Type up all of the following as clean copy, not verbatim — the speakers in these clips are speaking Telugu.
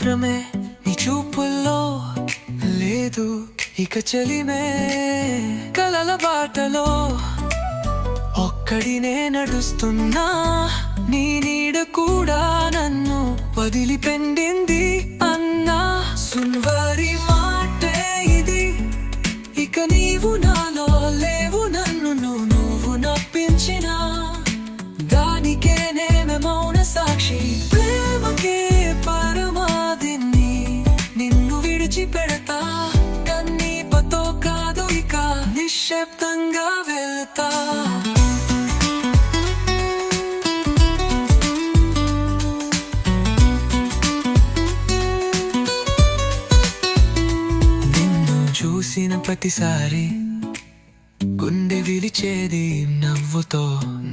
మాత్రమే నీ చూపుల్లో లేదు ఇక చెలిమే కలల బాటలో ఒక్కడినే నడుస్తున్నా నీ నీడ కూడా నన్ను వదిలిపెండింది అన్నా సున్వారి మాటే ఇది ఇక నీవు నాలో లేవు నన్ను నువ్వు నప్పించినా దానికే నేమే మౌన సాక్షి ప్రేమకే పరమాదిని నిన్ను విడిచిపెడతా కన్నీపతో కాదు ఇక నిశ్శబ్దంగా వెళ్తా నిన్ను చూసిన ప్రతిసారి గుండె విలిచేది నవ్వుతో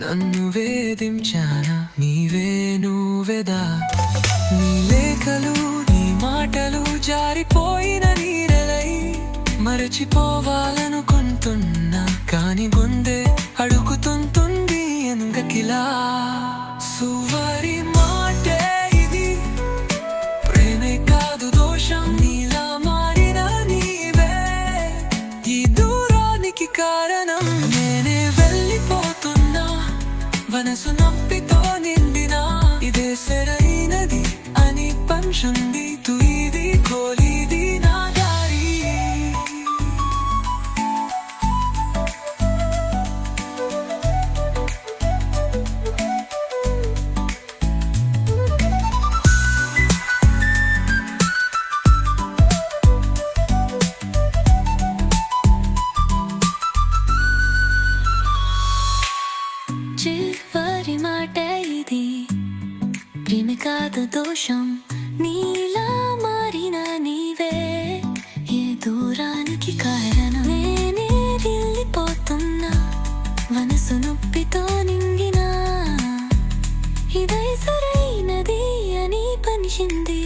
నన్ను వేధించానా నువ్వేదా నీ లేఖలు నీ మాటలు జారిపోయిన నీరలై మరచిపోవాలనుకుంటున్నా కాని గుండె అడుగుతుంటుంది ఎందుకిలా సువారి మాటే ఇది ప్రేమే కాదు దోషం నీలా మారిన నీవే ఈ దూరానికి కారణం నేనే వెళ్ళిపోతున్నా మనసు నొప్పితో నిండినా ఇదే సరైనది అని పంచుంది తుయిది కోలిది నా దారి చివరి మాట ఇది ప్రేమ కాదు దోషం నీలా మారిన నీవే ఏ దూరానికి కారణం నేనే వెళ్ళిపోతున్నా మనసు నొప్పితో నింగినా ఇదే సరైనది అని పనిచింది